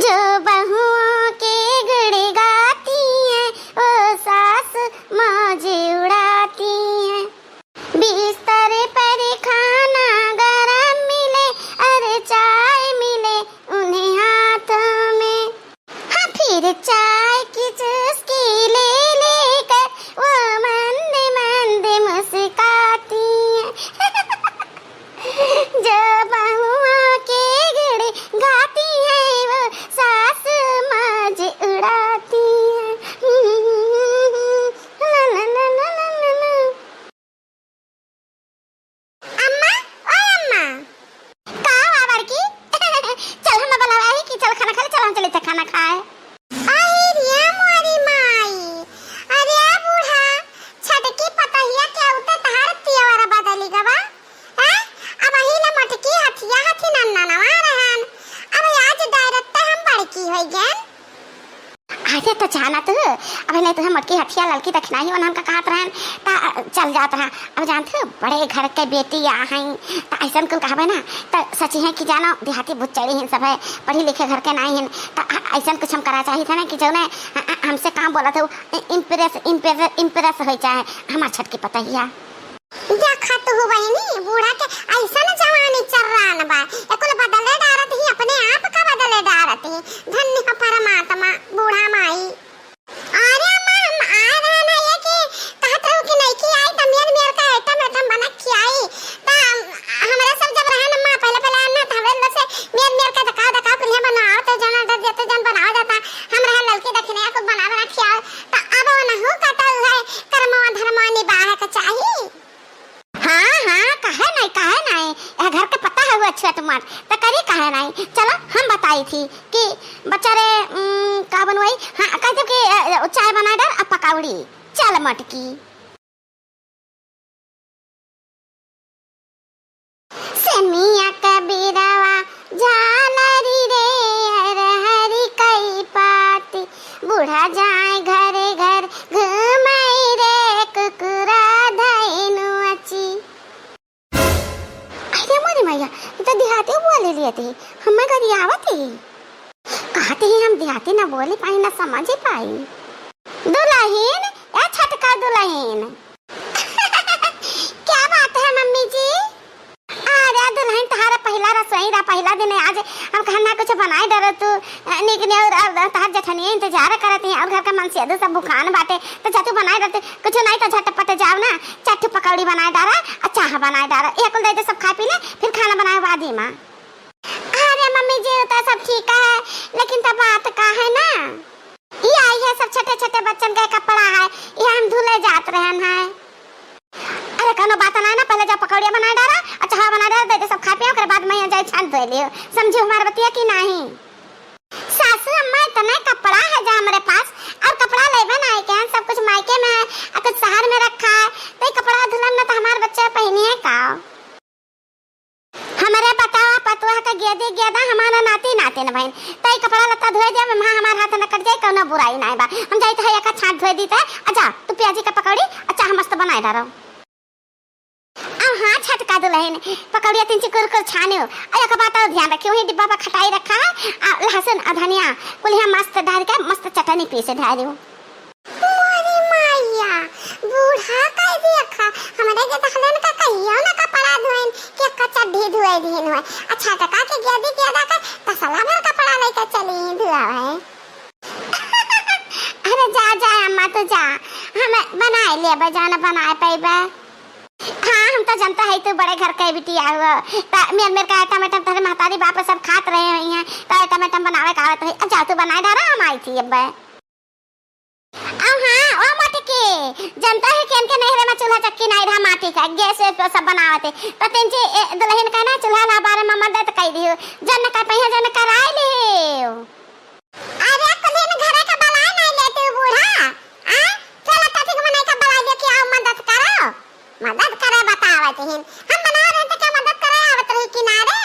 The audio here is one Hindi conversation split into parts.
जो बहुओं के गुड़ गाती हैं वो सास मौज उड़ाती हैं। बिस्तर पर खाना गरम मिले और चाय मिले उन्हें हाथों में, हाँ फिर चाय की चुस्की ले लेकर वो मंद मंद मुस्काती हैं। जो बहुओं के गुड़ गाती हैं वो सास मौज उड़ाती हैं। ला ला ला ला ला ला। अम्मा, ओए अम्मा, कहाँ हुआ बड़की? चल हम बुलावा है कि चल खाना खा ले, चल हम चले थे खाना खाए। आई रे मोरी माई, अरे बूढ़ा छटकी पतहिया क्या उते तहार पियवारा बदली गवा हैं? अब अहिले मटकी हथिया हथी नन्ना नवा रहन, अब आज डायरेक्ट हम बड़की होई गेन। आजे तो जाना तू, अब नहीं तो हम मटकी हथिया ललकी तक नहीं वन हमका कहत रहन ता चल जात रहा। अब जानते बड़े घर के बेटी आ हैं ता ऐसन कुल कहबे ना तो सच है कि जानो देहाती बुत चढ़ी हैं सब है, पढ़ी लिखे घर के नहीं हैं ता ऐसन कुछ हम करा चाहिए था ना कि जो ने हमसे काम बोला था इम्प्रेस हो जाए हमार छटकी पतहिया। देखा तो हो बहनी बूढ़ा के ऐसा न जवानी चल रहा न बा, एकुल बदले डारत ही अपने आप का बदले डारत ही। धन्य हो परमात्मा बूढ़ा माई। अरे अम्मा हम आ रहे ना ये कि कहत रहू कि नहीं कि आई तमियन मेर का आइटम आइटम बना के आई ता हमरा सब जब रहन अम्मा पहले पहले ना हवेल से मेर का दका कुल्हे बनाओ तो जना देते जन बनाओ जाता हम रह ललकी दखने को बना बना खियाओ ता अब न हो कटा है कर्मवा धर्मवा निभाए का चाहिए। हाँ हाँ कहे नहीं यह घर का पता है वो अच्छा तुम्हार तो करी कहे नहीं। चलो हम बताई थी कि बच्चारे का बनवाई, हाँ कहते कि चाय बना डर अब पकौड़ी चल मटकी। सनिया कबीरवा झालरी रे हर हरी कई पाती, बूढ़ा जाए घरे घर घुमाई रे कुकुरा धैनु अची। अरे मोरी मैया तो देहाती बोले लिए थे हमें घर आवत ही कहते ही हम देहाती ना बोले पाई ना समझ ही पाई। दुल्हन या छटका दुल्हन क्या बात है मम्मी जी? अरे दुल्हन तुम्हारा पहला रसोई रा पहला दिन है आज हम खाना कुछ बनाए डर तू निकने और तहार जठनी इंतजार करत है और घर का मन से दो सब भूखान बाटे तो चटू बनाए डरते कुछ नहीं तो झटपट जाओ ना चटू पकौड़ी बनाए डारा और चाह बनाए डारा एक कुल दे सब खा पी ले फिर खाना बनाए बादी मां। अरे मम्मी जी तो सब ठीक है लेकिन तब बात का है ना ये आई है सब छोटे छोटे बच्चन का कपड़ा है ये हम धुले जात रहन है। अरे कोनो बात ना ना पहले जब पकौड़िया बना डाला अच्छा हाँ बना डाला दे सब खा पियो फिर बाद में जाए छान धो लियो समझो हमारा बतिया कि नहीं। सासू अम्मा इतना कपड़ा है जो हमारे पास और कपड़ा लेबे ना है क्या सब कुछ मायके में है और कुछ शहर में रखा है तो कपड़ा धुलन ना तो हमारे बच्चे पहनी है का हमारे बतावा पतवा का गेदे गेदा हमारा नाती नाते न बहन तो कपड़ा लत्ता धोए दे मां हमार हाथ न कट जाए कोनो बुराई ना बा हम जाई तो एक छाट धोए दी थे अच्छा तू प्याजी का पकौड़ी अच्छा हम मस्त बनाए डारो। हाँ छटका दुल्हन पकौड़िया तीन चिकुर कर छानियो अरे का बात और ध्यान रखियो ही डिब्बा पर खटाई रखा है लहसुन और धनिया कुल हम मस्त डाल के मस्त चटनी पीसे ढालियो। मोरी मैया बूढ़ा कह देखा हमारे के दखलन का कहियो ना कपड़ा धोइन के चड्ढी धोए दिन है अच्छा टका के गेदी गेदा का तसला भर कपड़ा लेके चली धुआ है। अरे जा अम्मा तो जा हम बनाए ले बजाना बनाए पैबा। हाँ हम तो जनता है तो बड़े घर के बिटिया हुआ मेर का टमाटर तेरे महतारी बाप सब खात रहे हुई हैं तो टमाटर बनावे का आवत है अच्छा तू बनाए डारा हम आई थी अब। हाँ ओ मटके जनता है केन के नहरे में चूल्हा चक्की नहीं रहा माटी का गैस पे सब बनावते तो तेंचे दुल्हन का ना चूल्हा ला बारे में मदद कई दियो जन का पहिया जन कराई ले। अरे कभी में घरे का बलाय नहीं लेते बूढ़ा आ चला तथिक मने का बलाय दे के आओ मदद करो मदद करे बतावत हैं हम बना रहे थे क्या मदद करे आवत रही किनारे।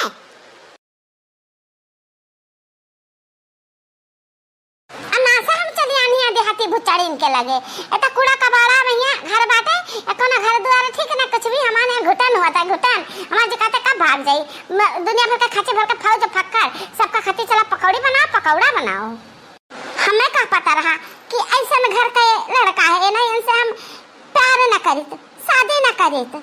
अनासा हम चली आनी है देहाती भुच्चाड़ी इनके लगे। एता कूड़ा कबाड़ा भैया घर बाटे कोनो घर द्वार ठीक ना कुछ भी हमारे घुटन होता है घुटन हमारे जकाते कब भाग जाई दुनिया भर का खाचे भर का फौज फक्कर सबका खाती चला पकौड़ी बनाओ पकौड़ा बनाओ। हमें का पता रहा कि ऐसा घर का लड़का है ना इनसे हम प्यार न करित शादी न करित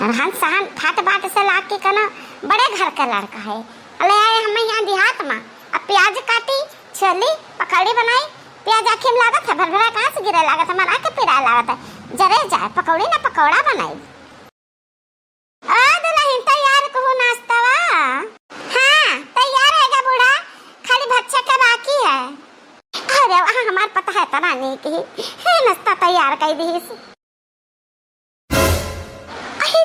रहन सहन ठाट बाट से लाग के कना बड़े घर का लड़का है। अले आए हमें यहाँ देहात में अब प्याज काटी चली पकौड़ी बनाई प्याज आँखें में लागत है भरभरा कहाँ से गिरे लागत है मना के पिरा लागत है जरे जाए पकौड़ी ना पकौड़ा बनाई। दुल्हन तैयार कहूँ नाश्ता वा हाँ तैयार है बूढ़ा खाली बच्चा का बाकी है। अरे वहाँ हमारे पता है तना नहीं की नाश्ता तैयार कर दी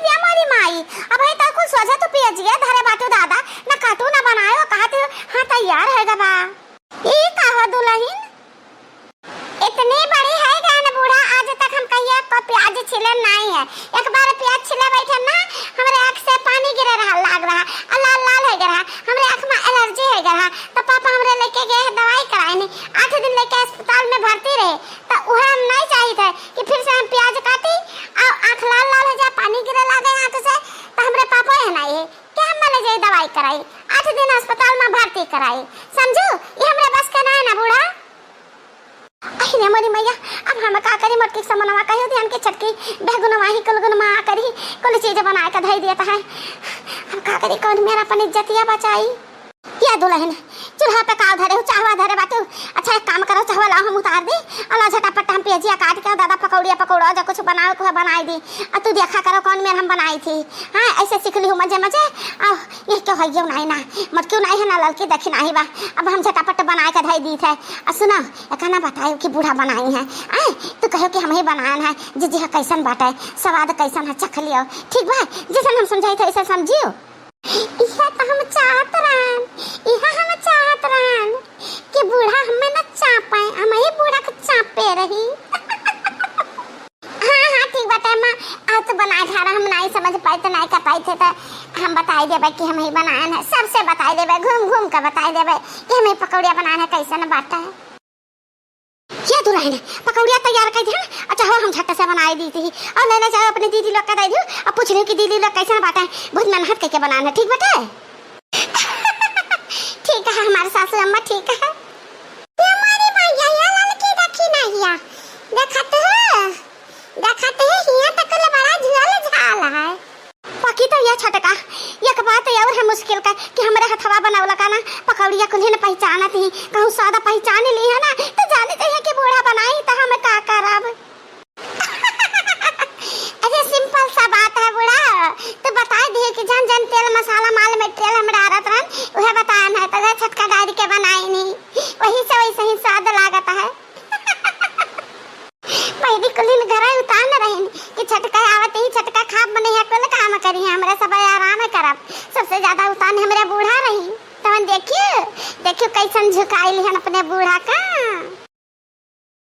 हमारी माई अब है तो कुछ सोचा तो पियजिए धरे बाटू दादा ना काटू ना बनायो कहते हाँ तैयार है गबा ये कहो दुल्हन इतनी बड़ी है गान बूढ़ा आज तक हम कहिए प्याज छिले नहीं है एक बार प्याज छिले बैठे ना हमारे आँख से पानी गिरे रहा लाग रहा लाल लाल है रहा हमारे आँख में एलर्जी है रहा तो पापा हमरे लेके गए दवाई कराने 8 दिन लेके अस्पताल में भर्ती रहे तो वह हम नहीं चाहिए थे कि फिर से हम प्याज काटी और आँख लाल लाल हो जाए पानी गिरे लगे आँख से तो हमारे पापा है ना ये क्या हम ले जाए दवाई कराई 8 दिन अस्पताल में भर्ती कराई समझो ये हमारे बस का ना है ना बूढ़ा। अरे मोरी मैया अब हम का करी मटकी समनवा कहियो ध्यान के छटकी बेगुनवा ही कलगुनवा करी कोई चीज बना के धई देता है हम का करी कौन मेरा अपन इज्जतिया बचाई। या दुल्हन चूल्हा पे काव धरे हो चाहवा धरे बाटू अच्छा एक काम करो चाहवा लाओ हम उतार दी अला झटापट हम पियजिया काट के दादा पकौड़िया पकौड़ा जो कुछ बनाओ को बनाई दी आ तू देखा करो कौन मेर हम बनाई थी हाँ ऐसे सीख ली हूँ मजे मजे आ ये क्यों है ये नहीं ना मत क्यों नहीं है ना लड़की देखी नहीं बा अब हम झटापट बना के धई दी थे आ सुना एक ना बताओ कि बूढ़ा बनाई है आ तू कहो कि हम ही बनान है जी कैसन बाटे स्वाद कैसन है चख लियो ठीक बा जैसे हम समझाई थे ऐसे समझियो। इहा तो हम चाहत रहन कि बूढ़ा हमें न चापे हम ही बूढ़ा को चापे रही हाँ ठीक बात माँ आज तो बनाए खा रहा हम नहीं समझ पाए तो नहीं कर पाए थे तो हम बताई देवे कि हम ही बनाए हैं सबसे बताई देवे घूम घूम कर बताई देवे कि हम ही पकौड़िया बनाए हैं कैसे न बाटा है। क्या दुल्हन पकौड़िया तैयार कर दी अच्छा हो हम झट से बनाई दी थी और लेना चाहो अपनी दीदी लोग का दे दूं अब पूछ रही कि दीदी लोग कैसे बाटा है बहुत मेहनत करके बनाना है ठीक बाटा है ठीक है हमारे सासू अम्मा ठीक है हमारी भैया ये लड़की देखी नहीं है देखते हैं हिया तक बड़ा झोल झाल है बाकी तो यह छटका एक बात और है मुश्किल का कि हमारे हथवा बनावला का ना पकौड़िया कुल्हे न पहचाना थी कहूँ सादा पहचान ली है ना तो जानते हैं कि बूढ़ा बनाई तो हमें का करब अरे सिंपल सा बात है बूढ़ा तो बता दिए कि जन जन तेल मसाला माल मटेरियल हम डालत रहन वह बतान है तो छटका गाड़ी के बनाई नहीं वही से वैसे ही स्वाद लागत है पहली कुलीन घर उतार न रही कि छटका आवत ही छटका खाप बने है कुल काम करी है हमरा सब आराम करब सबसे ज्यादा उतान हमरे बूढ़ा रही तवन देखियो कैसन झुकाई लिहन अपने बूढ़ा का